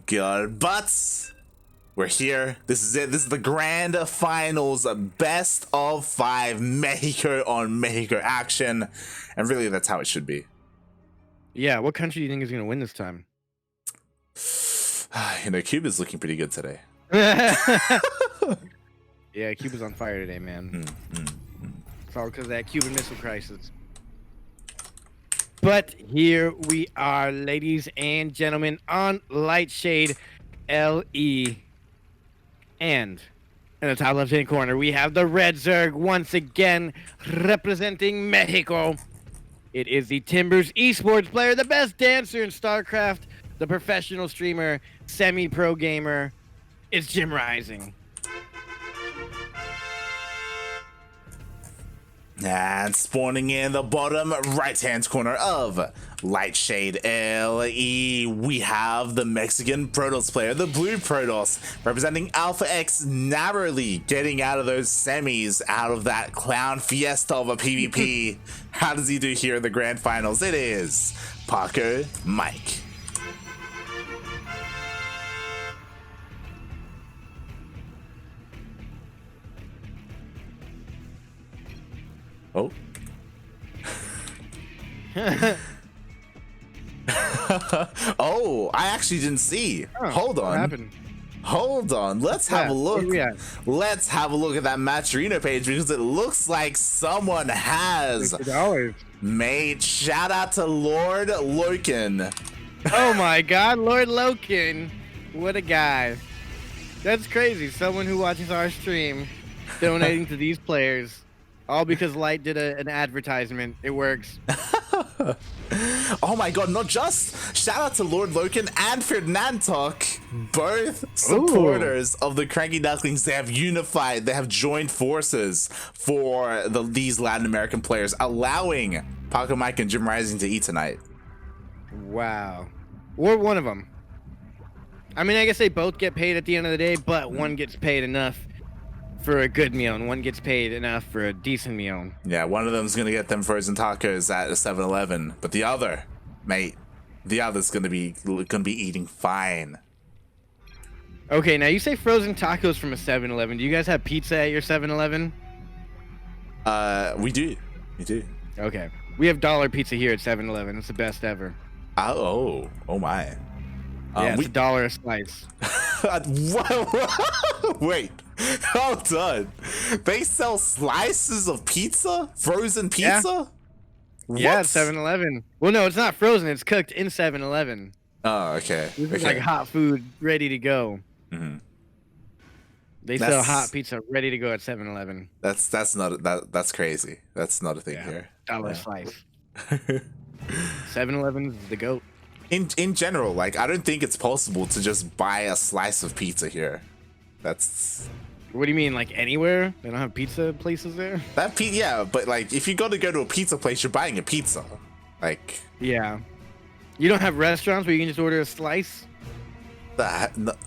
Good, but we're here. This is it. This is the grand finals, best of 5 Mexico on Mexico action, and really that's how it should be. Yeah, what country do you think is going to win this time? You know, Cuba's looking pretty good today. Yeah, Cuba's on fire today, man. It's all because of that Cuban Missile Crisis. But here we are, ladies and gentlemen, on Lightshade LE. And in the top left-hand corner, we have the Red Zerg once again representing Mexico. It is the Timbers esports player, the best dancer in StarCraft, the professional streamer, semi-pro gamer. It's JimRising. And spawning in the bottom right-hand corner of Lightshade LE, we have the Mexican Protoss player, the Blue Protoss, representing Alpha X, narrowly getting out of those semis, out of that clown fiesta of a PvP. How does he do here in the grand finals? It is Pacomike. Oh. Oh, I actually didn't see. Oh, Hold on. What happened? Hold on. Let's have a look. Yeah. Let's have a look at that Matcherino page because it looks like someone has made. Shout out to Lord Loken. Oh my God, Lord Loken. What a guy. That's crazy. Someone who watches our stream donating to these players. All because Light did an advertisement. It works. Oh my God, not just. Shout out to Lord Loken and Fernantok, both supporters of the CranKy Ducklings. They have unified, they have joined forces for these Latin American players, allowing Pacomike and JimRising to eat tonight. Wow. Or one of them. I mean, I guess they both get paid at the end of the day, but one gets paid enough for a good meal, and one gets paid enough for a decent meal. Yeah, one of them's gonna get them frozen tacos at a 7-Eleven, but the other, mate, the other's gonna be eating fine. Okay, now you say frozen tacos from a 7-Eleven. Do you guys have pizza at your 7-Eleven? We do. Okay, we have dollar pizza here at 7-Eleven. It's the best ever. Oh my. Yeah, it's $1 a slice. Wait, hold on. They sell slices of pizza? Frozen pizza? Yeah, at 7-Eleven. Well, no, it's not frozen. It's cooked in 7-Eleven. Oh, okay. It's like hot food ready to go. Mm-hmm. They sell hot pizza ready to go at 7-Eleven. That's crazy. That's not a thing here. $1 slice. 7-Eleven's the GOAT. In general, like, I don't think it's possible to just buy a slice of pizza here. That's... What do you mean, like anywhere? They don't have pizza places there? Yeah, but like, if you gotta go to a pizza place, you're buying a pizza. Like... Yeah. You don't have restaurants where you can just order a slice?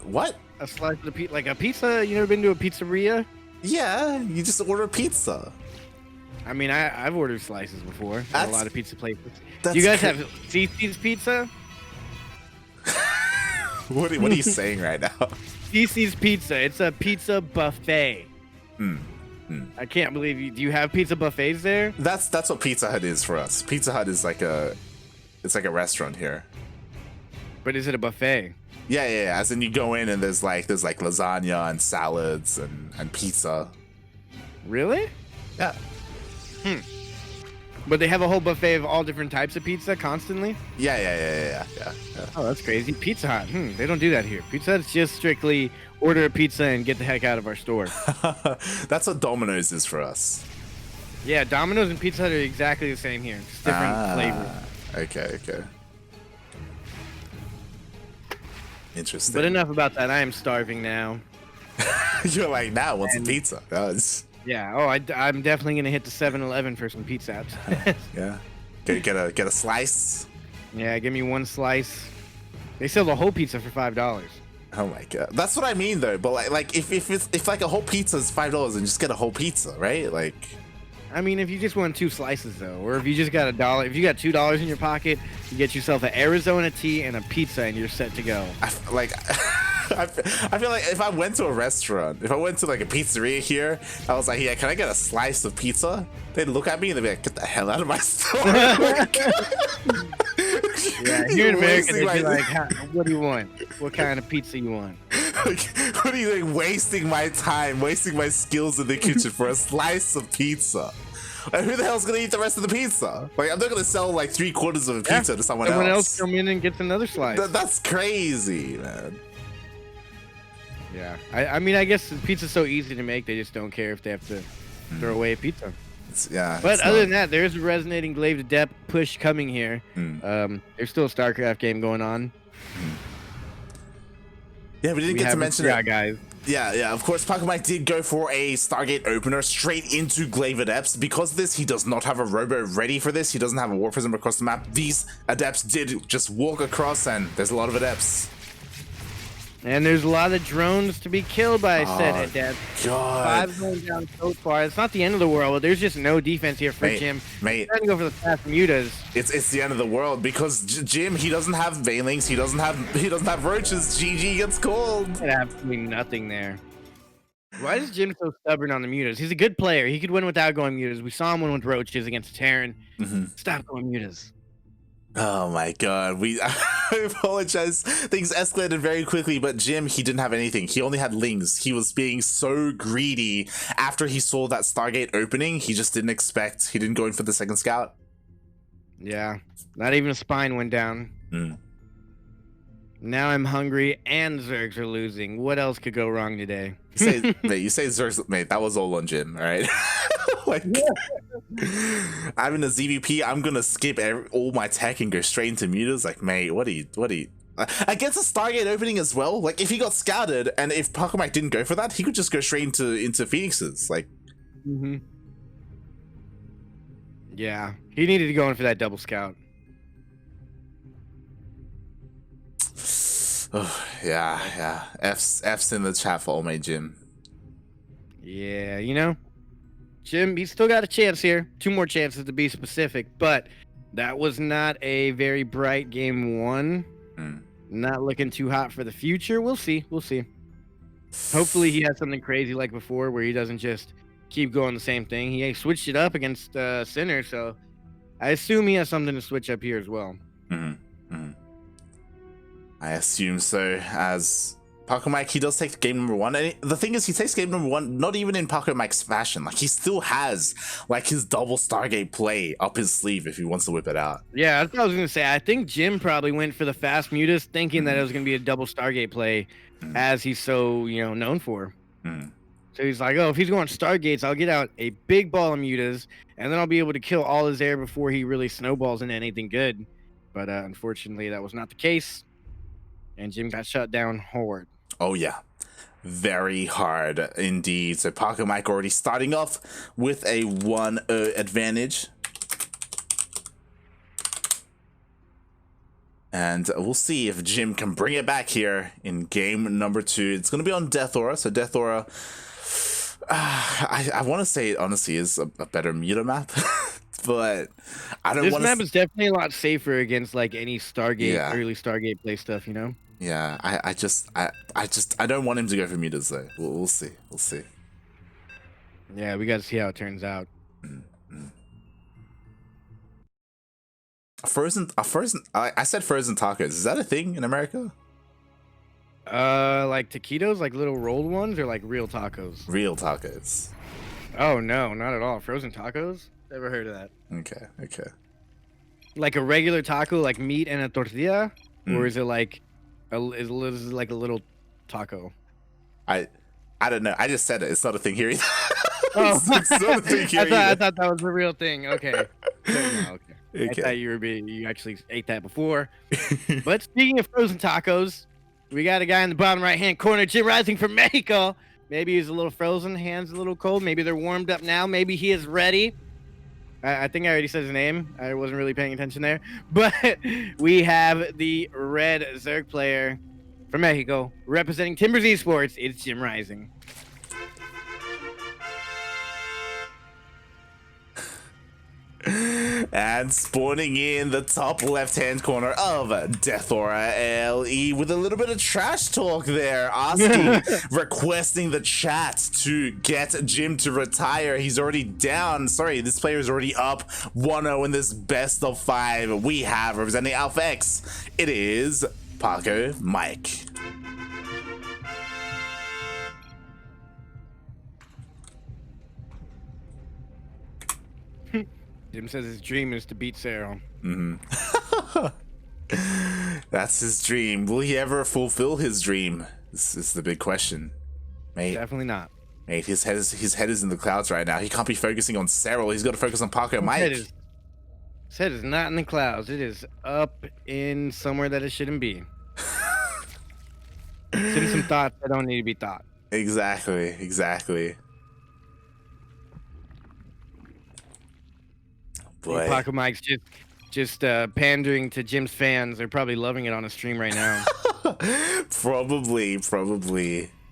What? A slice of the pizza? Like a pizza? You never been to a pizzeria? Yeah, you just order pizza. I mean, I've ordered slices before at a lot of pizza places. Do That's you guys have CC's Pizza? What are you saying right now? CC's Pizza. It's a pizza buffet. I can't believe you. Do you have pizza buffets there? That's what Pizza Hut is for us. Pizza Hut is like it's like a restaurant here. But is it a buffet? Yeah. As in, you go in and there's like lasagna and salads and pizza. Really? Yeah. But they have a whole buffet of all different types of pizza constantly? Yeah. Oh, that's crazy. Pizza Hut. They don't do that here. Pizza Hut's just strictly order a pizza and get the heck out of our store. That's what Domino's is for us. Yeah, Domino's and Pizza Hut are exactly the same here. Just different flavors. Okay. Interesting. But enough about that. I am starving now. You're like, now what's a pizza? Yeah. Oh, I'm definitely gonna hit the 7-Eleven for some pizza. Yeah. Get a slice. Yeah, give me one slice. They sell the whole pizza for $5. Oh my God, that's what I mean though. But like if like a whole pizza is $5, then just get a whole pizza, right? Like. I mean, if you just want 2 slices though, or if you just got $1, if you got $2 in your pocket, you get yourself an Arizona tea and a pizza, and you're set to go. I feel like if I went to a restaurant, if I went to like a pizzeria here, I was like, yeah, can I get a slice of pizza? They'd look at me and they'd be like, get the hell out of my store. Yeah, here in America, they'd be like, what do you want? What kind of pizza you want? Like, what are you doing? Wasting my time, wasting my skills in the kitchen for a slice of pizza. Like, who the hell's gonna eat the rest of the pizza? Like, I'm not gonna sell like 3/4 of a pizza to someone else. Come in and gets another slice. That's crazy, man. Yeah, I mean, I guess pizza's so easy to make, they just don't care if they have to throw away a pizza. But other than that, there's a resonating glaive to depth push coming here. There's still a StarCraft game going on. Yeah, we didn't get to mention it. Yeah, guys. Yeah, of course, Pacomike did go for a Stargate opener straight into Glaive Adepts. Because of this, he does not have a robo ready for this. He doesn't have a War Prism across the map. These Adepts did just walk across, and there's a lot of Adepts. And there's a lot of drones to be killed by said Adept. God. 5 going down so far. It's not the end of the world, but there's just no defense here for Jim. Mate, he's trying to go for the fast mutas. It's the end of the world because Jim, he doesn't have Veilings, he doesn't have roaches. GG gets called. Absolutely nothing there. Why is Jim so stubborn on the mutas? He's a good player. He could win without going mutas. We saw him win with roaches against Terran. Stop going mutas. Oh my god, I apologize. Things escalated very quickly, but Jim, he didn't have anything. He only had lings. He was being so greedy after he saw that Stargate opening. He just didn't expect. He didn't go in for the second scout. Yeah, not even a spine went down. Now I'm hungry and Zergs are losing. What else could go wrong today? You say Zergs, mate, that was all on Jim, all right? Like, I'm in a ZvP, I'm gonna skip all my tech and go straight into mutas. Like, mate, what are you against a Stargate opening as well? Like, if he got scouted and if Pacomike didn't go for that, he could just go straight into Phoenixes. Like, yeah, he needed to go in for that double scout. Oh, yeah. F's in the chat for old mate Jim. Yeah, you know, Jim, he's still got a chance here. 2 more chances to be specific, but that was not a very bright game 1. Not looking too hot for the future. We'll see. Hopefully he has something crazy like before where he doesn't just keep going the same thing. He switched it up against Sinner, so I assume he has something to switch up here as well. I assume so, as Pacomike, he does take game number 1. And the thing is, he takes game number 1 not even in Pacomike's fashion. Like, he still has like his double Stargate play up his sleeve if he wants to whip it out. Yeah, that's what I was gonna say. I think Jim probably went for the fast mutas, thinking that it was gonna be a double Stargate play, as he's so known for. So he's like, oh, if he's going Stargates, I'll get out a big ball of mutas, and then I'll be able to kill all his air before he really snowballs into anything good. But unfortunately, that was not the case. And Jim got shut down hard. Oh, yeah. Very hard indeed. So Pacomike already starting off with a 1-0 advantage. And we'll see if Jim can bring it back here in game number 2. It's going to be on Death Aura. So Death Aura, I want to say it honestly is a better meta map. But I don't want to. This map is definitely a lot safer against like any Stargate, early Stargate play stuff, Yeah, I don't want him to go for mutas though. We'll see. Yeah, we got to see how it turns out. I said frozen tacos. Is that a thing in America? Like taquitos, like little rolled ones, or like real tacos? Real tacos. Oh no, not at all. Frozen tacos? Never heard of that. Okay. Like a regular taco, like meat and a tortilla, or is it like is it like a little taco? I don't know. I just said it. It's not a thing here either. Oh, it's not a thing here I thought that was a real thing. Okay. I thought you actually ate that before. But speaking of frozen tacos, we got a guy in the bottom right-hand corner, JimRising from Mexico. Maybe he's a little frozen, hands a little cold. Maybe they're warmed up now. Maybe he is ready. I think I already said his name. I wasn't really paying attention there. But we have the red Zerg player from Mexico representing Timbers Esports. It's JimRising. And spawning in the top left-hand corner of Death Aura LE with a little bit of trash talk there, asking, requesting the chat to get Jim to retire. He's already down. Sorry, this player is already up 1-0 in this best of 5. We have, representing Alpha X, it is Pacomike. Jim says his dream is to beat Sarah. That's his dream. Will he ever fulfill his dream? This is the big question, mate. Definitely not. Mate, his head is in the clouds right now. He can't be focusing on Cyril. He's got to focus on Pacomike. His head is not in the clouds. It is up in somewhere that it shouldn't be. It's in some thoughts that don't need to be thought. Exactly. Boy. Pacomike's just pandering to Jim's fans. They're probably loving it on a stream right now. Probably.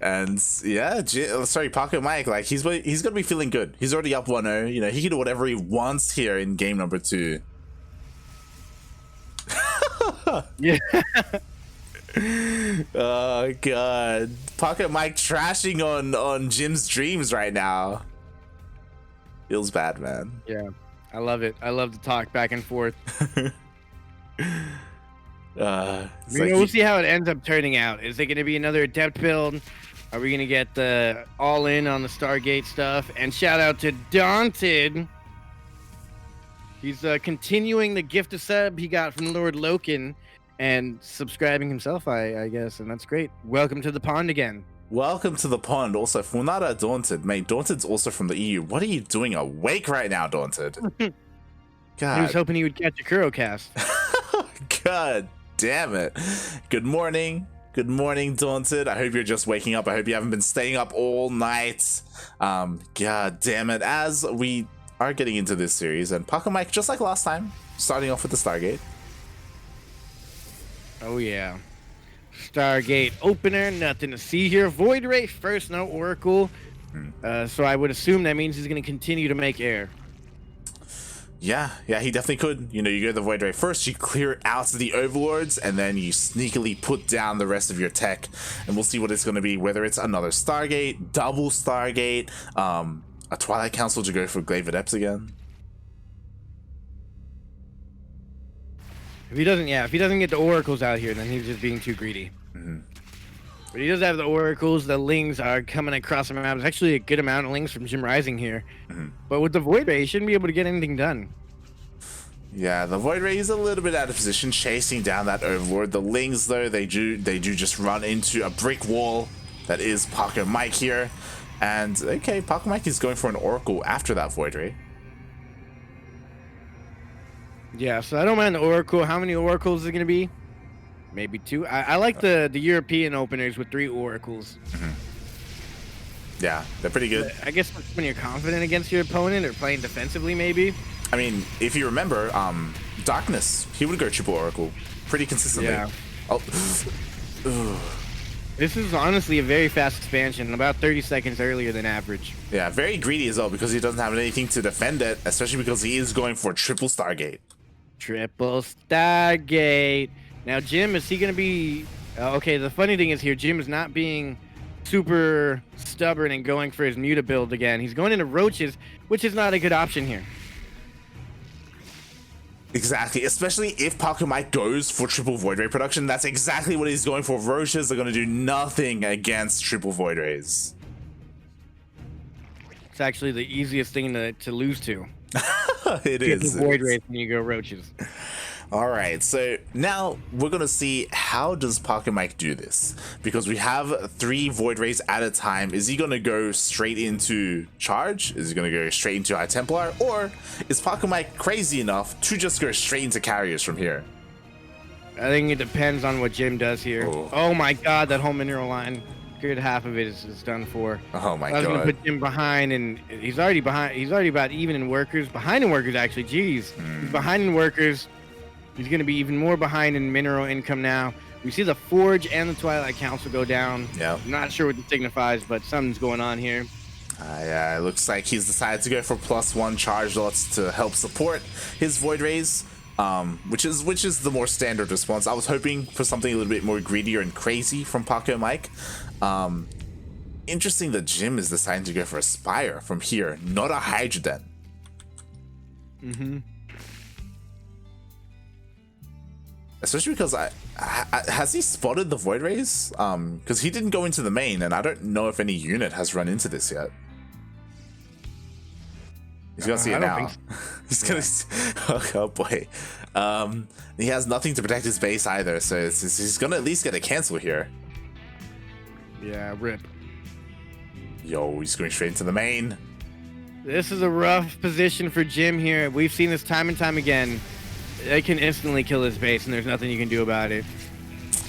And yeah, sorry, Pacomike, like he's gonna be feeling good. He's already up 1-0. You know, he can do whatever he wants here in game number 2. Yeah. Oh god, Pacomike trashing on Jim's dreams right now. Feels bad, man. Yeah. I love it. I love to talk back and forth. We'll see how it ends up turning out. Is it going to be another adept build? Are we going to get the all in on the Stargate stuff? And shout out to Daunted. He's continuing the gift of sub he got from Lord Loken and subscribing himself, I guess. And that's great. Welcome to the pond again. Welcome to the pond. Also, Funada Daunted. Mate, Daunted's also from the EU. What are you doing awake right now, Daunted? God. I was hoping he would catch a Kurocast. God damn it. Good morning. Good morning, Daunted. I hope you're just waking up. I hope you haven't been staying up all night. God damn it. As we are getting into this series, and Pacomike, just like last time, starting off with the Stargate. Oh, yeah. Stargate opener, nothing to see here. Void Ray first, no Oracle. So I would assume that means he's going to continue to make air. Yeah, he definitely could. You know, you go to the Void Ray first, you clear out the Overlords, and then you sneakily put down the rest of your tech. And we'll see what it's going to be, whether it's another Stargate, double Stargate, a Twilight Council to go for Glaive Adepts again. If he doesn't get the Oracles out here, then he's just being too greedy. But he does have the Oracles. The Lings are coming across the map. There's actually a good amount of Lings from JimRising here. But with the Void Ray, he shouldn't be able to get anything done. Yeah, the Void Ray is a little bit out of position, chasing down that Overlord. The Lings, though, they do just run into a brick wall. That is Pacomike here. And, okay, Pacomike is going for an Oracle after that Void Ray. Yeah, so I don't mind the Oracle. How many Oracles is it going to be? Maybe 2. I like the European openers with 3 Oracles. Yeah, they're pretty good. I guess when you're confident against your opponent or playing defensively, maybe. I mean, if you remember, Darkness, he would go triple Oracle pretty consistently. Yeah. Oh. This is honestly a very fast expansion, about 30 seconds earlier than average. Yeah, very greedy as well because he doesn't have anything to defend it, especially because he is going for triple Stargate. Triple Stargate. Now, Jim, is he going to be... okay, the funny thing is here, Jim is not being super stubborn and going for his Muta build again. He's going into Roaches, which is not a good option here. Exactly, especially if Pacomike goes for triple Void Ray production. That's exactly what he's going for. Roaches are going to do nothing against triple Void Rays. It's actually the easiest thing to lose to. It is. Void Rays when you go Roaches. All right, so now we're going to see how does Pacomike do this? Because we have 3 Void Rays at a time. Is he going to go straight into Charge? Is he going to go straight into High Templar? Or is Pacomike crazy enough to just go straight into Carriers from here? I think it depends on what Jim does here. Oh my god, that whole mineral line. Good half of it is done for. Oh my god. I was going to put Jim behind, and he's already behind. He's already about even in workers. Behind in workers, actually. Jeez. He's behind in workers. He's going to be even more behind in mineral income now. We see the Forge and the Twilight Council go down. Yeah. I'm not sure what it signifies, but something's going on here. Yeah, it looks like he's decided to go for +1 charge lots to help support his Void Rays, which is the more standard response. I was hoping for something a little bit more greedier and crazy from Pacomike. Interesting that Jim is deciding to go for a Spire from here, not a Hydra Den. Especially because has he spotted the Void Rays? Because he didn't go into the main, and I don't know if any unit has run into this yet. He's gonna see it now. He's gonna. Oh boy. He has nothing to protect his base either, so he's gonna at least get a cancel here. Yeah, rip. Yo, he's going straight into the main. This is a rough position for Jim here. We've seen this time and time again. They can instantly kill his base, and there's nothing you can do about it.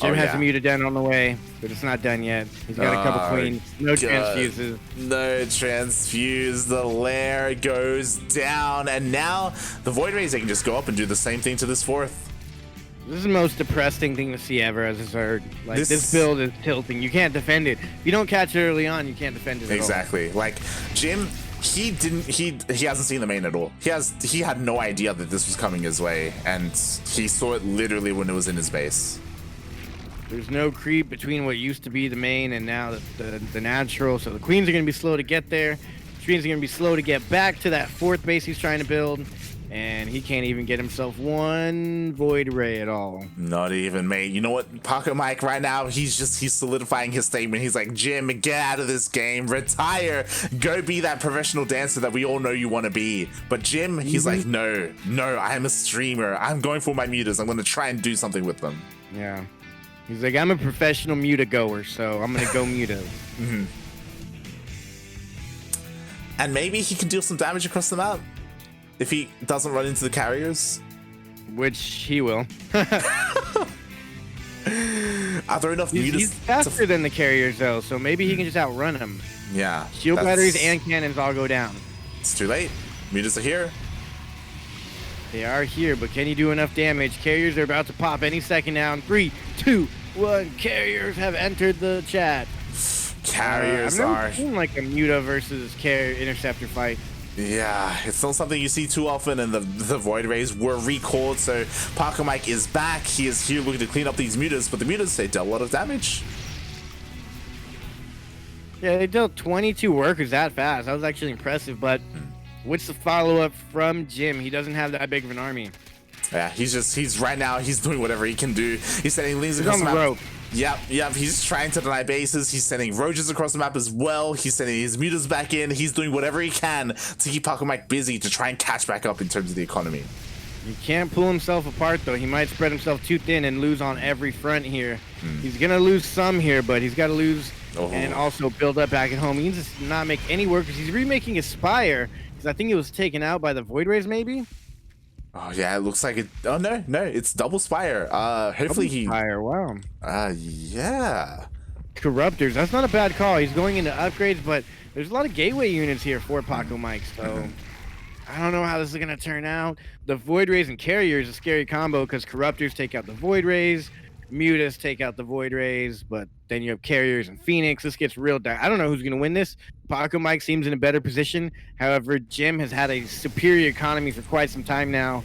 Jim has a muted den on the way, but it's not done yet. He's got a couple queens. No transfuses. No transfuse. The lair goes down, and now the Void Rays, they can just go up and do the same thing to this 4th. This is the most depressing thing to see ever as a Zerg. Like, this build is tilting. You can't defend it. If you don't catch it early on, you can't defend it exactly. Like, Jim, he hasn't seen the main at all. He had no idea that this was coming his way, and he saw it literally when it was in his base. There's no creep between what used to be the main and now the natural, so the queens are going to be slow to get there. Queens are going to be slow to get back to that 4th base he's trying to build, and he can't even get himself one Void Ray at all. Not even, mate. You know what, Pacomike right now, he's solidifying his statement. He's like, Jim, get out of this game, retire, go be that professional dancer that we all know you want to be. But Jim, he's like, no, I am a streamer. I'm going for my mutas. I'm going to try and do something with them. Yeah. He's like, I'm a professional muta goer, so I'm going to go muta. And maybe he can deal some damage across the map if he doesn't run into the carriers. Which he will. Are there enough mutas? He's faster than the carriers, though, so maybe he can just outrun them. Yeah. Shield batteries and cannons all go down. It's too late. Mutas are here. They are here, but can you do enough damage? Carriers are about to pop any second now. 3, 2, 1. Carriers have entered the chat. Carriers I've are never seen like a muta versus carrier interceptor fight. Yeah, it's not something you see too often, and the Void Rays were recalled, so Pacomike is back. He is here looking to clean up these mutas, but the mutas, they dealt a lot of damage. Yeah, they dealt 22 workers that fast. That was actually impressive, but what's the follow-up from Jim? He doesn't have that big of an army. Yeah, he's right now, he's doing whatever he can do. He's sending Lings across the map. Rope. Yep, he's trying to deny bases. He's sending Roaches across the map as well. He's sending his mutas back in. He's doing whatever he can to keep Pacomike busy to try and catch back up in terms of the economy. He can't pull himself apart, though. He might spread himself too thin and lose on every front here. He's going to lose some here, but he's got to lose and also build up back at home. He can just not make any workers. He's remaking his Spire, because I think it was taken out by the Void Rays, maybe? Oh, yeah, it looks like it. Oh, no, it's double Spire. Hopefully double Spire, wow. Yeah. Corruptors, that's not a bad call. He's going into upgrades, but there's a lot of gateway units here for Pacomike, so I don't know how this is going to turn out. The Void Rays and Carriers is a scary combo because Corruptors take out the Void Rays, Mutas take out the Void Rays, but then you have Carriers and Phoenix. This gets real dark. I don't know who's going to win this. Pacomike seems in a better position. However, Jim has had a superior economy for quite some time now,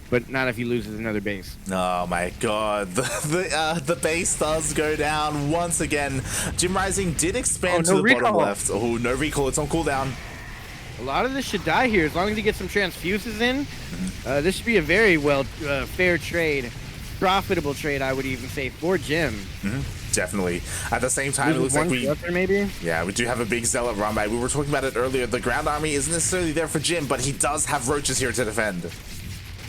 but not if he loses another base. Oh my god, the base does go down once again. JimRising did expand to the bottom left. Oh, no recall, it's on cooldown. A lot of this should die here as long as he gets some transfuses in. This should be a very fair trade. Profitable trade, I would even say, for Jim. Definitely. At the same time, it looks like we maybe? Yeah, we do have a big Zealot run by. We were talking about it earlier. The ground army isn't necessarily there for Jim, but he does have Roaches here to defend.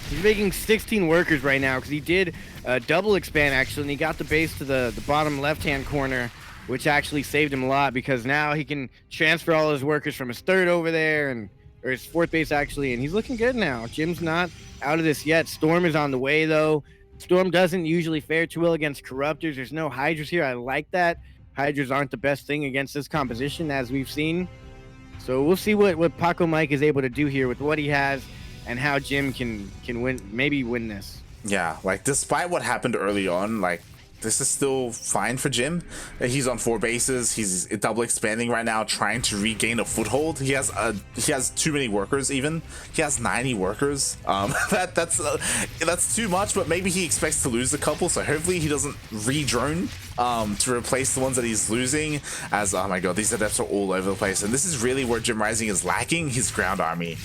He's making 16 workers right now because he did double expand, actually, and he got the base to the bottom left-hand corner, which actually saved him a lot because now he can transfer all his workers from his third over there, or his fourth base, actually, and he's looking good now. Jim's not out of this yet. Storm is on the way, though. Storm doesn't usually fare too well against Corruptors. There's no Hydras here. I like that. Hydras aren't the best thing against this composition, as we've seen. So we'll see what Pacomike is able to do here with what he has and how Jim can win, maybe win this. Yeah, like, despite what happened early on, like, this is still fine for Jim. He's on 4 bases. He's double expanding right now, trying to regain a foothold. He has too many workers. Even he has 90 workers. That's too much. But maybe he expects to lose a couple. So hopefully he doesn't re-drone to replace the ones that he's losing. As oh my god, these adepts are all over the place, and this is really where JimRising is lacking his ground army.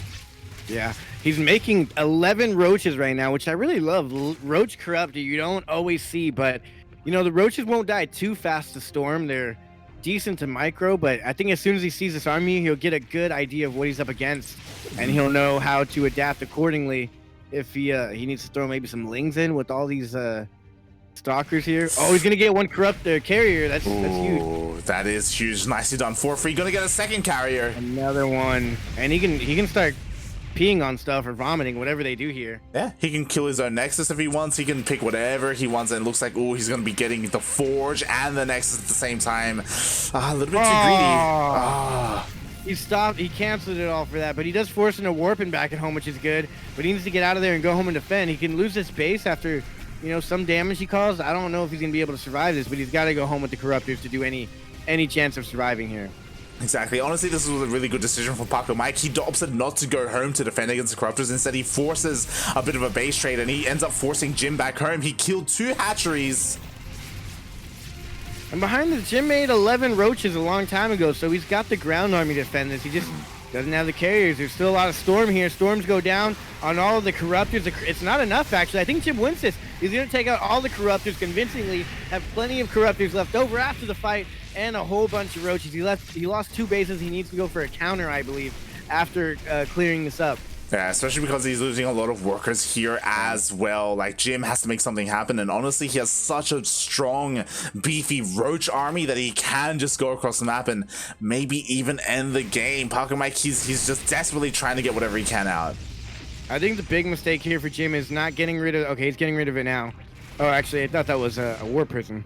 Yeah, he's making 11 roaches right now, which I really love. Roach corrupt you don't always see, but you know, the roaches won't die too fast to storm. They're decent to micro, but I think as soon as he sees this army, he'll get a good idea of what he's up against, and he'll know how to adapt accordingly. If he needs to throw maybe some lings in with all these stalkers here. Oh, he's gonna get one corrupt carrier. That's huge. That is huge. Nicely done. 4-free. Gonna get a second carrier. Another one, and he can start peeing on stuff or vomiting, whatever they do here. Yeah, he can kill his own Nexus if he wants. He can pick whatever he wants, and it looks like, oh, he's going to be getting the Forge and the Nexus at the same time. A little bit too greedy. He stopped. He canceled it all for that, but he does force into warping back at home, which is good. But he needs to get out of there and go home and defend. He can lose this base after, you know, some damage he caused. I don't know if he's going to be able to survive this, but he's got to go home with the Corruptors to do any chance of surviving here. Exactly. Honestly, this was a really good decision from Pacomike. He opted not to go home to defend against the Corruptors. Instead, he forces a bit of a base trade, and he ends up forcing Jim back home. He killed 2 hatcheries. And behind this, Jim made 11 roaches a long time ago, so he's got the ground army to defend this. He just doesn't have the carriers. There's still a lot of storm here. Storms go down on all of the Corruptors. It's not enough, actually. I think Jim wins this. He's going to take out all the Corruptors convincingly, have plenty of Corruptors left over after the fight, and a whole bunch of roaches. He lost 2 bases. He needs to go for a counter, I believe, after clearing this up. Yeah, especially because he's losing a lot of workers here as well. Like, Jim has to make something happen, and honestly, he has such a strong, beefy roach army that he can just go across the map and maybe even end the game. Pacomike, he's just desperately trying to get whatever he can out. I think the big mistake here for Jim is not getting rid of... Okay, he's getting rid of it now. Oh, actually, I thought that was a war prison.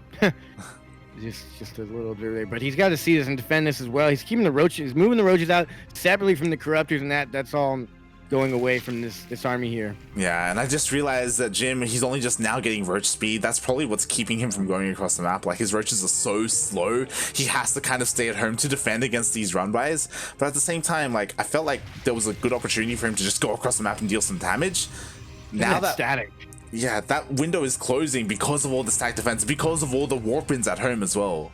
Just a little bit there, but he's got to see this and defend this as well. He's keeping the roaches, moving the roaches out separately from the Corruptors, and that's all going away from this army here. Yeah, and I just realized that Jim, he's only just now getting roach speed. That's probably what's keeping him from going across the map. Like, his roaches are so slow, he has to kind of stay at home to defend against these run-bys. But at the same time, like, I felt like there was a good opportunity for him to just go across the map and deal some damage. Now that static. Yeah, that window is closing because of all the stack defense, because of all the warp-ins at home as well.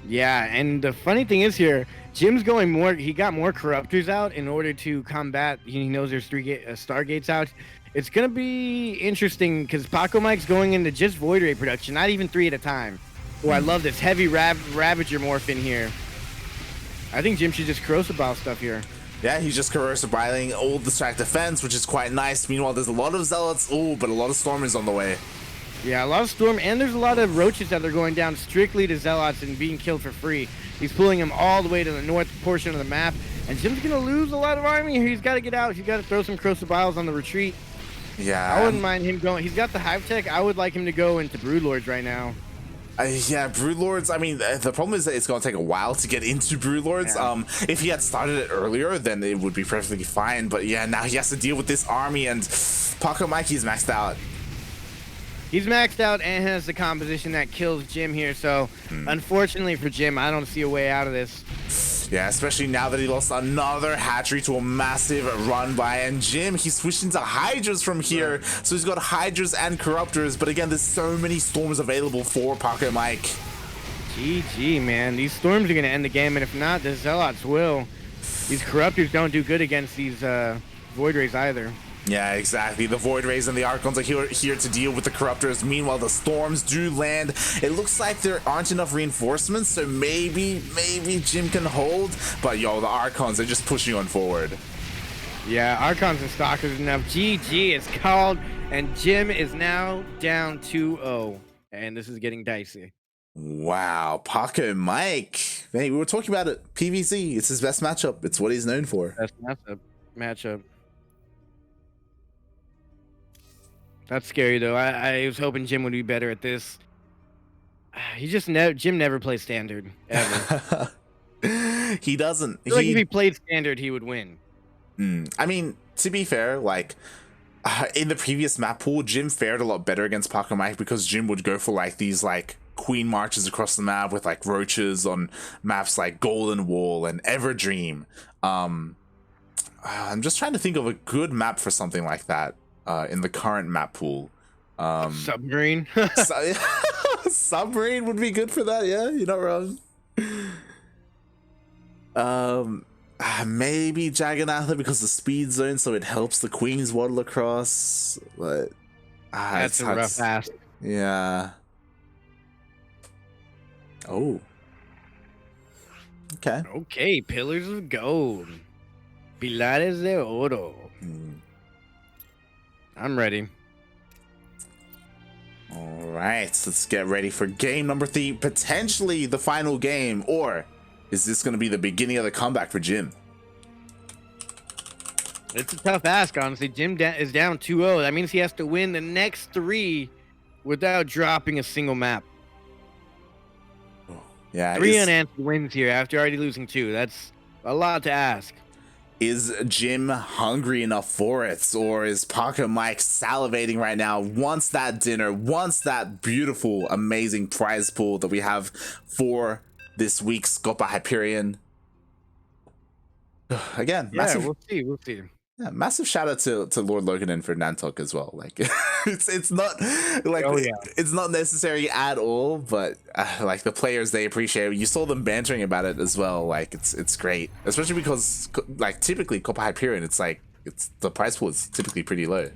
Yeah, and the funny thing is here, Jim's going more. He got more Corruptors out in order to combat. He knows there's 3 Stargates out. It's gonna be interesting because Pacomike's going into just Void Ray production, not even 3 at a time. Oh, I love this heavy Ravager morph in here. I think Jim should just corrosive bile stuff here. Yeah, he's just corrosive biling all the stack defense, which is quite nice. Meanwhile, there's a lot of zealots. Oh, but a lot of stormers on the way. Yeah, a lot of storm, and there's a lot of roaches that are going down strictly to zealots and being killed for free. He's pulling them all the way to the north portion of the map, and Jim's gonna lose a lot of army here. He's got to get out. He's got to throw some corrosive biles on the retreat. Yeah, I wouldn't mind him going. He's got the hive tech. I would like him to go into Broodlords right now. Yeah, Broodlords, I mean, the problem is that it's going to take a while to get into Broodlords. Yeah. If he had started it earlier, then it would be perfectly fine. But yeah, now he has to deal with this army, and Pacomike is maxed out. He's maxed out and has the composition that kills Jim here, so unfortunately for Jim, I don't see a way out of this. Yeah, especially now that he lost another hatchery to a massive run by, and Jim, he switched into Hydras from here, so he's got Hydras and Corruptors, but again, there's so many Storms available for Pacomike. GG, man. These Storms are going to end the game, and if not, the Zealots will. These Corruptors don't do good against these Void Rays either. Yeah, exactly. The Void Rays and the Archons are here to deal with the Corruptors. Meanwhile, the Storms do land. It looks like there aren't enough reinforcements, so maybe Jim can hold. But yo, the Archons are just pushing on forward. Yeah, Archons and Stalkers enough. GG is called, and Jim is now down 2-0. And this is getting dicey. Wow, Pacomike. Hey, we were talking about it. PVC, it's his best matchup. It's what he's known for. Best matchup. That's scary though. I was hoping Jim would be better at this. Jim never plays standard ever. He doesn't. I feel like if he played standard, he would win. I mean, to be fair, like In the previous map pool, Jim fared a lot better against Pacomike because Jim would go for like these like queen marches across the map with like roaches on maps like Golden Wall and Everdream. I'm just trying to think of a good map for something like that in the current map pool. Submarine. Submarine would be good for that. Yeah, you're not wrong. Maybe Jagannatha because the speed zone, so it helps the queens waddle across. But That's a rough ask. Yeah. Oh. Okay. Okay, Pillars of Gold. Pilares de Oro. I'm ready. All right, let's get ready for game number 3, potentially the final game, or is this going to be the beginning of the comeback for Jim? It's a tough ask, honestly. Jim is down 2-0. That means he has to win the next 3 without dropping a single map. Yeah, 3 unanswered wins here after already losing 2. That's a lot to ask. Is Jim hungry enough for it, or is Pacomike salivating right now, wants that dinner, wants that beautiful, amazing prize pool that we have for this week's Copa Hyperion? Again, Yeah, massive, we'll see. yeah, massive shout out to Lord Logan and for Nantok as well. Like, it's not like it's not necessary at all, but like the players, they appreciate it. You saw them bantering about it as well. Like it's great, especially because like typically Copa Hyperion, it's like the prize pool is typically pretty low.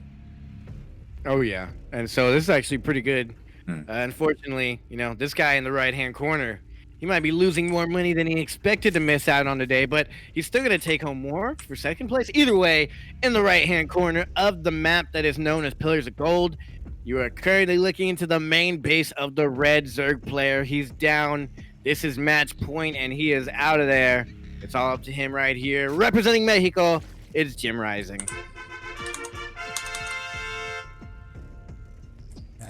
Oh yeah, and so this is actually pretty good. Unfortunately, you know, this guy in the right hand corner, he might be losing more money than he expected to miss out on today, but he's still going to take home more for second place. Either way, in the right-hand corner of the map that is known as Pillars of Gold, you are currently looking into the main base of the red Zerg player. He's down. This is match point, and he is out of there. It's all up to him right here. Representing Mexico, it's JimRising.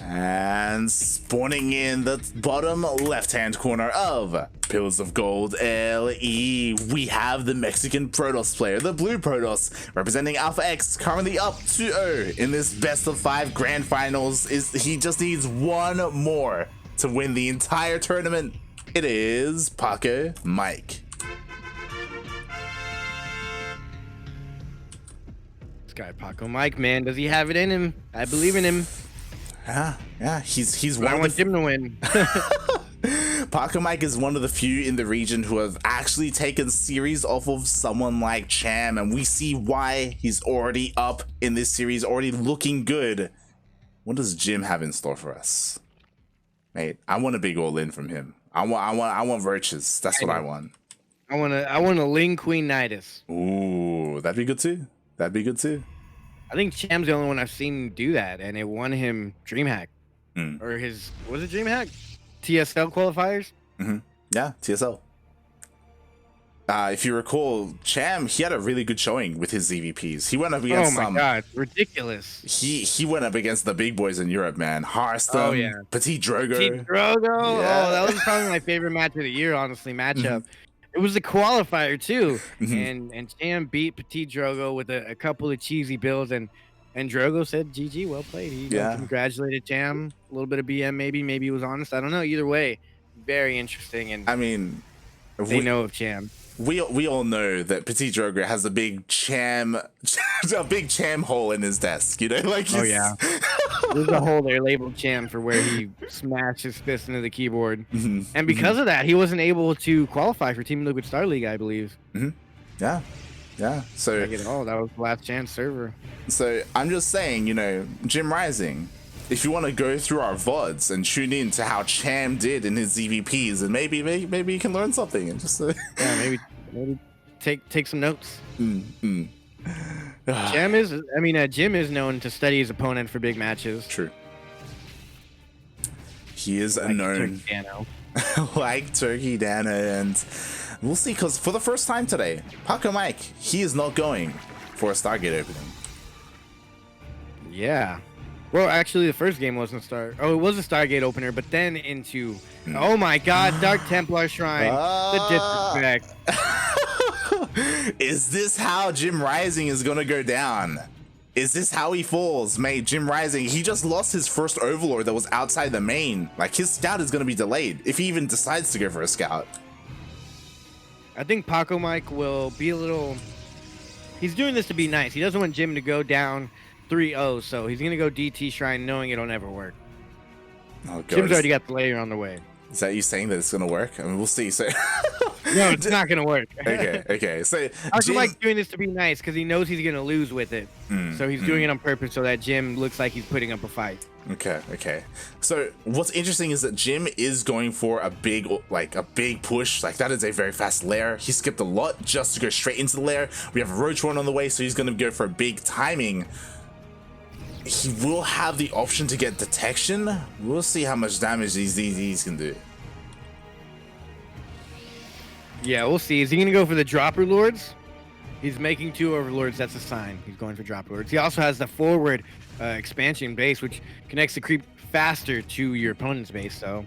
And spawning in the bottom left-hand corner of Pillars of Gold LE, we have the Mexican Protoss player, the blue Protoss, representing Alpha X, currently up 2-0 in this best of 5 grand finals. He just needs one more to win the entire tournament. It is Pacomike. This guy Pacomike, man, does he have it in him? I believe in him. Yeah, he's one. I want Jim to win. Pacomike is one of the few in the region who have actually taken series off of someone like Cham, and we see why he's already up in this series, already looking good. What does Jim have in store for us, mate? I want a big all-in from him. I want virtues. That's what I want. I want a Ling Queen Nidus. Ooh, that'd be good too. That'd be good too. I think Cham's the only one I've seen do that, and it won him DreamHack. Or was it DreamHack? TSL qualifiers? Yeah, TSL. If you recall, Cham, he had a really good showing with his ZvPs. He went up against God, ridiculous. He went up against the big boys in Europe, man. Harston, Petit Drogo. Yeah. Oh, that was probably my favorite match of the year, honestly, matchup. It was a qualifier too, and Cham beat Petit Drogo with a couple of cheesy builds, and Drogo said, "GG, well played." He congratulated Cham. A little bit of BM, maybe he was honest. I don't know. Either way, very interesting. And I mean, they know of Cham. We all know that Petit Drogo has a big Cham hole in his desk. You know, like there's a hole there labeled Cham for where he smashed his fist into the keyboard, and because of that, he wasn't able to qualify for Team Liquid Star League, I believe. Yeah. So that was the last chance server. So I'm just saying, you know, JimRising, if you want to go through our VODs and tune in to how Cham did in his ZvPs, and maybe you can learn something and just maybe take some notes. Jim is known to study his opponent for big matches. True. He is a known like Turkey Dano, and we'll see, because for the first time today, Pacomike, he is not going for a Stargate opening. Yeah. Well, actually, the first game wasn't it was a Stargate opener, but then into, oh my God, Dark Templar Shrine, the disrespect. Is this how JimRising is gonna go down? Is this how he falls? Mate, JimRising, he just lost his first Overlord that was outside the main. Like, his scout is going to be delayed if he even decides to go for a scout. I think Pacomike will be a little... He's doing this to be nice. He doesn't want Jim to go down 3-0, so he's going to go DT Shrine knowing it'll never work. Oh, God. Jim's already got the layer on the way. Is that you saying that it's going to work? I mean, we'll see. So No, it's not going to work. Okay. So Pacomike's doing this to be nice because he knows he's going to lose with it. So he's doing it on purpose so that Jim looks like he's putting up a fight. Okay. So what's interesting is that Jim is going for a big push. Like, that is a very fast lair. He skipped a lot just to go straight into the lair. We have a Roach One on the way, so he's going to go for a big timing. He will have the option to get detection. We'll see how much damage these DDs can do. Yeah, we'll see. Is he going to go for the Dropper Lords? He's making 2 Overlords. That's a sign. He's going for Dropper Lords. He also has the forward expansion base, which connects the creep faster to your opponent's base. So,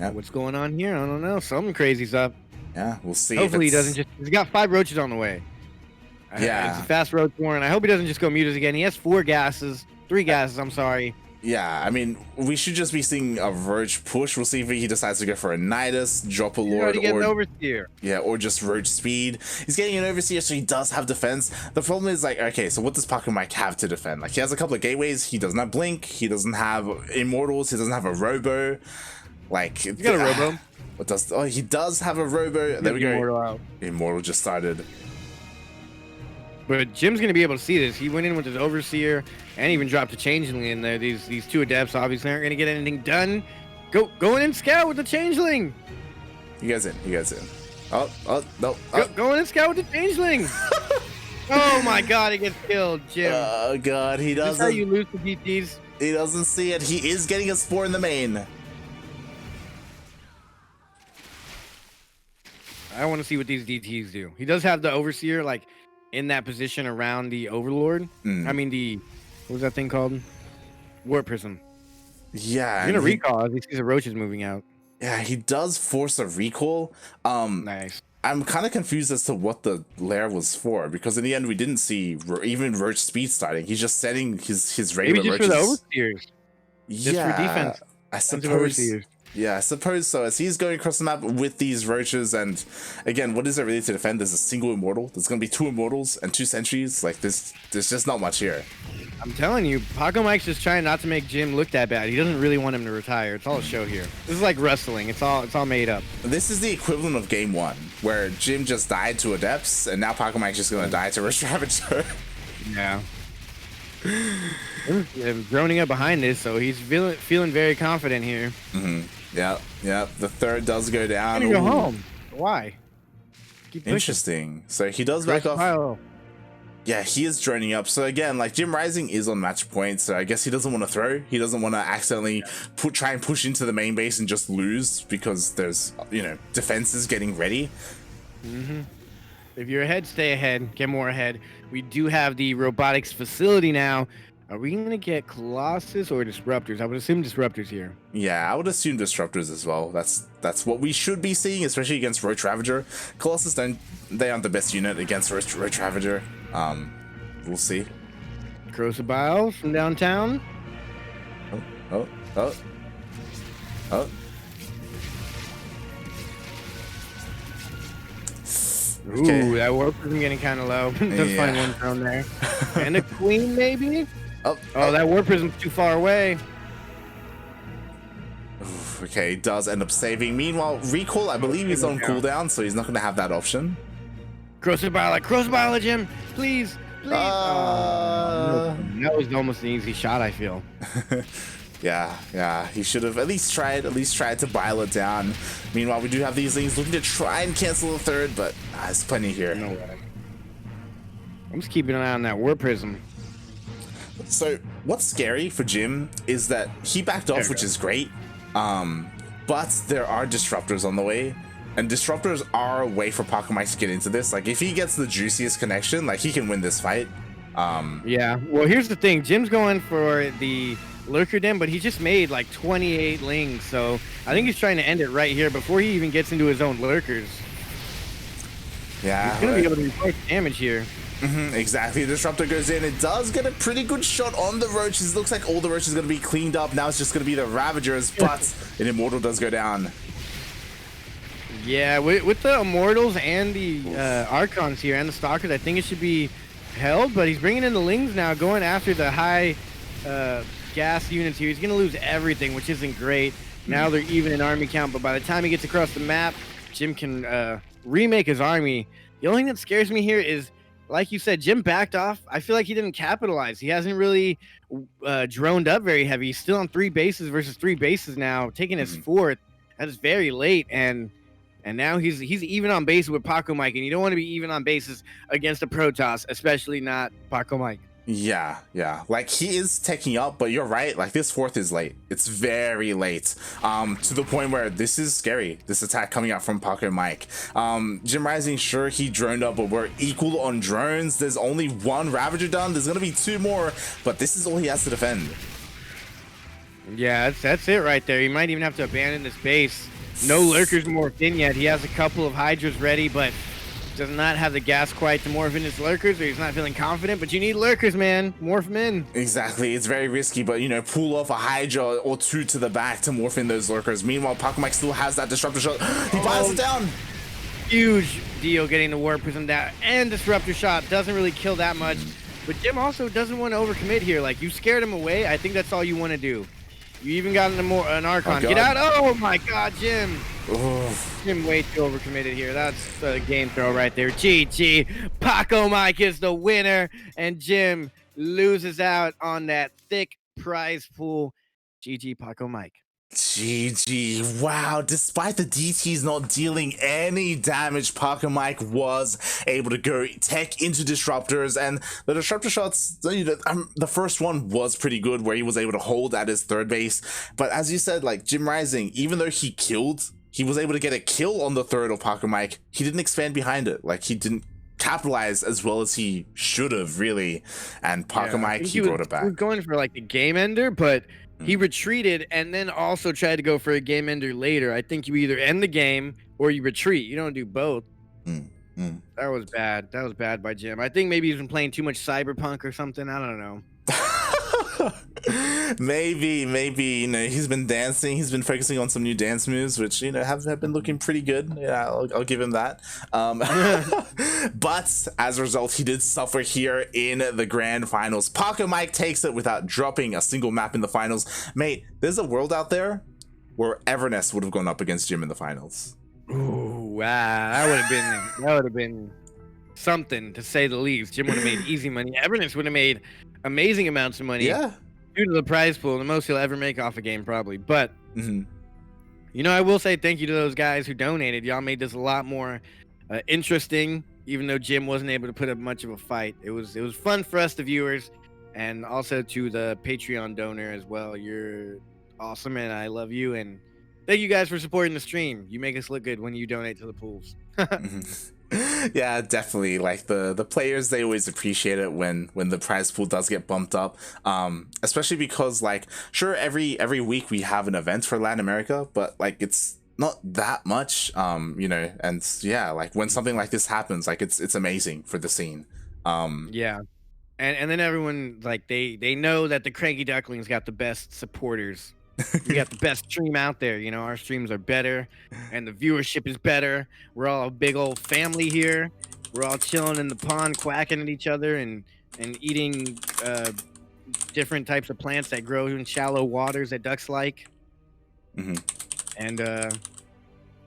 what's going on here? I don't know. Something crazy's up. Yeah, we'll see. Hopefully he doesn't just... He's got 5 Roaches on the way. Yeah. It's a fast Roach Warren. I hope he doesn't just go Mutas again. He has 3 gases, I'm sorry. Yeah, I mean, we should just be seeing a Roach push. We'll see if he decides to go for a Nidus, drop a Lord, or an Overseer. Yeah, or just Roach speed. He's getting an Overseer, so he does have defense. The problem is, like, okay, so what does Pacomike have to defend? Like, he has a couple of gateways. He doesn't have Blink. He doesn't have Immortals. He doesn't have a Robo. Like, he's got a Robo. What does? Oh, he does have a Robo. There we go. Immortal out. Immortal just started. But Jim's going to be able to see this. He went in with his Overseer and even dropped a Changeling in there. These 2 Adepts obviously aren't going to get anything done. Going in Scout with the Changeling. You guys in. Oh, no. Going in Scout with the Changeling. Oh, my God. He gets killed, Jim. Oh, God. He doesn't. This is how you lose the DTs. He doesn't see it. He is getting a Spore in the main. I want to see what these DTs do. He does have the Overseer, like, in that position around the Overlord. I mean, what was that thing called? Warp Prism. Yeah. He's gonna recall as he sees the Roaches moving out. Yeah, he does force a recall. Nice. I'm kind of confused as to what the lair was for, because in the end we didn't see even Roach speed starting. He's just setting his regular Maybe just Roaches. for the Overseers. Yeah, just for defense. I suppose. Yeah, I suppose so. As he's going across the map with these Roaches, and again, what is there really to defend? There's a single Immortal. There's going to be 2 Immortals and 2 Sentries. Like, there's just not much here. I'm telling you, Pacomike's just trying not to make Jim look that bad. He doesn't really want him to retire. It's all a show here. This is like wrestling. It's all made up. This is the equivalent of game 1, where Jim just died to Adepts, and now Pacomike's just going to die to Rush Ravager. Yeah. I'm droning up behind this, so he's feeling very confident here. Yeah. The 3rd does go down. He's gonna go home. Why? Keep pushing. Interesting. So he does back off. Yeah, he is droning up. So again, like, JimRising is on match point, so I guess he doesn't want to throw. He doesn't want to accidentally try and push into the main base and just lose because there's, defenses getting ready. If you're ahead, stay ahead. Get more ahead. We do have the robotics facility now. Are we going to get Colossus or Disruptors? I would assume Disruptors here. Yeah, I would assume Disruptors as well. That's what we should be seeing, especially against Roach Ravager. Colossus, they aren't the best unit against Roach Ravager. We'll see. Crucible from downtown. Oh. Okay. Ooh, that warp isn't getting kind of low. Just find one thrown there. And a queen, maybe? Oh, that warp prism's too far away. Okay, he does end up saving. Meanwhile, Recall, I believe he's on cooldown, so he's not going to have that option. Crossbile, Jim, please. That was almost an easy shot, I feel. Yeah, he should have at least tried to bile it down. Meanwhile, we do have these things looking to try and cancel the 3rd, but there's plenty here. No way. I'm just keeping an eye on that warp prism. So what's scary for Jim is that he backed off, which is great, but there are Disruptors on the way, and Disruptors are a way for Pacomike to get into this. Like, if he gets the juiciest connection, like, he can win this fight. Yeah, well, here's the thing. Jim's going for the Lurker Den, but he just made like 28 lings, so I think he's trying to end it right here before he even gets into his own Lurkers. Yeah, he's gonna be able to report damage here. Exactly. Disruptor goes in. It does get a pretty good shot on the roaches. Looks like all the roaches are going to be cleaned up. Now it's just going to be the Ravagers, but an Immortal does go down. Yeah, with the Immortals and the Archons here and the Stalkers, I think it should be held, but he's bringing in the Lings now, going after the high gas units here. He's going to lose everything, which isn't great. Now they're even in army count, but by the time he gets across the map, Jim can remake his army. The only thing that scares me here is, like you said, Jim backed off. I feel like he didn't capitalize. He hasn't really droned up very heavy. He's still on 3 bases versus 3 bases now, taking his 4th. That is very late, and now he's even on base with Pacomike, and you don't want to be even on bases against a Protoss, especially not Pacomike. Yeah, like he is taking up, but you're right, like this 4th is late. It's very late, to the point where this is scary, this attack coming out from Pacomike. JimRising, sure, he droned up, but we're equal on drones. There's only 1 Ravager done. There's gonna be 2 more, but this is all he has to defend. Yeah, that's it right there. He might even have to abandon this base. No Lurkers morphed in yet. He has a couple of Hydras ready, but does not have the gas quite to morph in his Lurkers, or he's not feeling confident, but you need Lurkers, man. Morph them in. Exactly. It's very risky, but, you know, pull off a Hydra or 2 to the back to morph in those Lurkers. Meanwhile, Pacomike still has that Disruptor shot. He buys it down. Huge deal getting the Warp Prism down, and Disruptor shot doesn't really kill that much, but Jim also doesn't want to overcommit here. Like, you scared him away. I think that's all you want to do. You even got an Archon. Get out. Oh, my God, Jim. Jim way too overcommitted here. That's a game throw right there. GG. Pacomike is the winner, and Jim loses out on that thick prize pool. GG, Pacomike. GG. Wow, despite the DTs not dealing any damage, Pacomike was able to go tech into disruptors, and the disruptor shots, the first one was pretty good, where he was able to hold at his 3rd base. But as you said, like, JimRising, even though he killed, he was able to get a kill on the 3rd of Pacomike. He didn't expand behind it. Like, he didn't capitalize as well as he should have, really. And Pacomike, he brought it back. He was going for like the game ender, but he retreated and then also tried to go for a game ender later. I think you either end the game or you retreat. You don't do both. That was bad. That was bad by Jim. I think maybe he's been playing too much Cyberpunk or something. I don't know. maybe, you know, he's been dancing. He's been focusing on some new dance moves, which, you know, have been looking pretty good. Yeah, I'll give him that. But as a result, he did suffer here in the grand finals. Pacomike takes it without dropping a single map in the finals. Mate, there's a world out there where Everness would have gone up against Jim in the finals. Ooh, wow, that would have been something, to say the least. Jim would have made easy money. Everness would have made amazing amounts of money. Yeah. Due to the prize pool, the most he'll ever make off a game, probably. But you know, I will say thank you to those guys who donated. Y'all made this a lot more interesting, even though Jim wasn't able to put up much of a fight. It was fun for us, the viewers, and also to the Patreon donor as well. You're awesome, and I love you. And thank you guys for supporting the stream. You make us look good when you donate to the pools. Yeah, definitely. Like the players, they always appreciate it when the prize pool does get bumped up, especially because, like, sure, every week we have an event for Latin America, but like it's not that much, you know. And yeah, like when something like this happens, like it's amazing for the scene. Yeah, and then everyone, like, they know that the CranKy Ducklings got the best supporters. We got the best stream out there. You know, our streams are better and the viewership is better. We're all a big old family here. We're all chilling in the pond, quacking at each other and eating different types of plants that grow in shallow waters that ducks like. And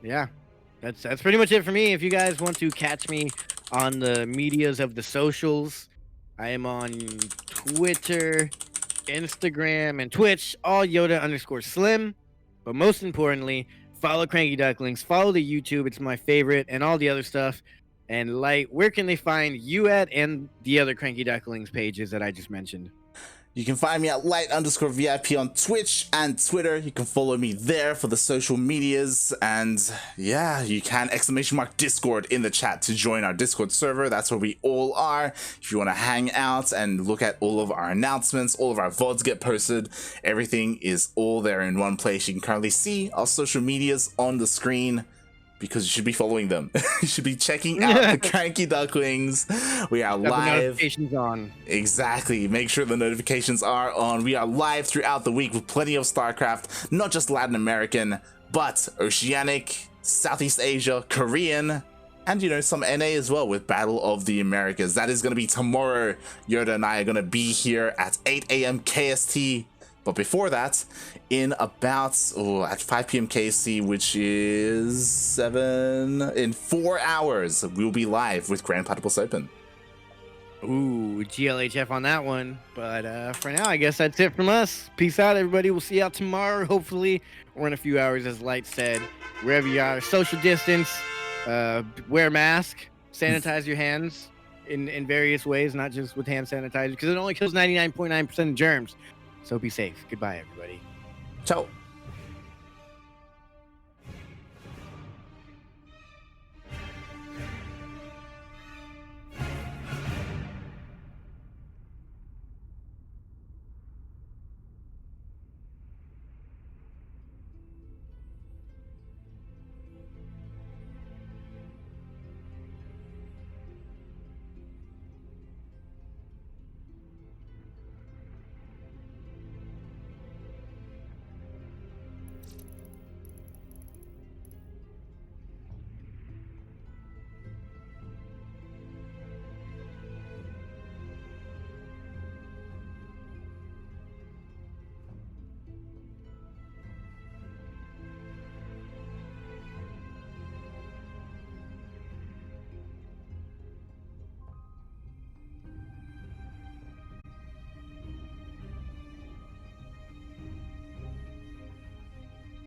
yeah, that's pretty much it for me. If you guys want to catch me on the medias of the socials, I am on Twitter, Instagram, and Twitch, all Yoda_Slim. But most importantly, follow CranKy Ducklings, follow the YouTube, it's my favorite, and all the other stuff. And Light, where can they find you at and the other CranKy Ducklings pages that I just mentioned? You can find me at Light_VIP on Twitch and Twitter. You can follow me there for the social medias. And yeah, you can !Discord in the chat to join our Discord server. That's where we all are. If you want to hang out and look at all of our announcements, all of our VODs get posted, everything is all there in one place. You can currently see our social medias on the screen. because you should be following them. You should be checking out the CranKy Ducklings. We are live. The notifications on. Exactly. Make sure the notifications are on. We are live throughout the week with plenty of StarCraft, not just Latin American, but Oceanic, Southeast Asia, Korean, and, you know, some NA as well with Battle of the Americas. That is going to be tomorrow. Yoda and I are going to be here at 8 a.m. KST. But before that, in about, at 5 p.m. KST, which is in 4 hours, we'll be live with Grand Platypus Open. Ooh, GLHF on that one. But for now, I guess that's it from us. Peace out, everybody. We'll see you out tomorrow, hopefully, or in a few hours, as Light said. Wherever you are, social distance, wear a mask, sanitize your hands in various ways, not just with hand sanitizer, because it only kills 99.9% of germs. So be safe. Goodbye, everybody. Ciao.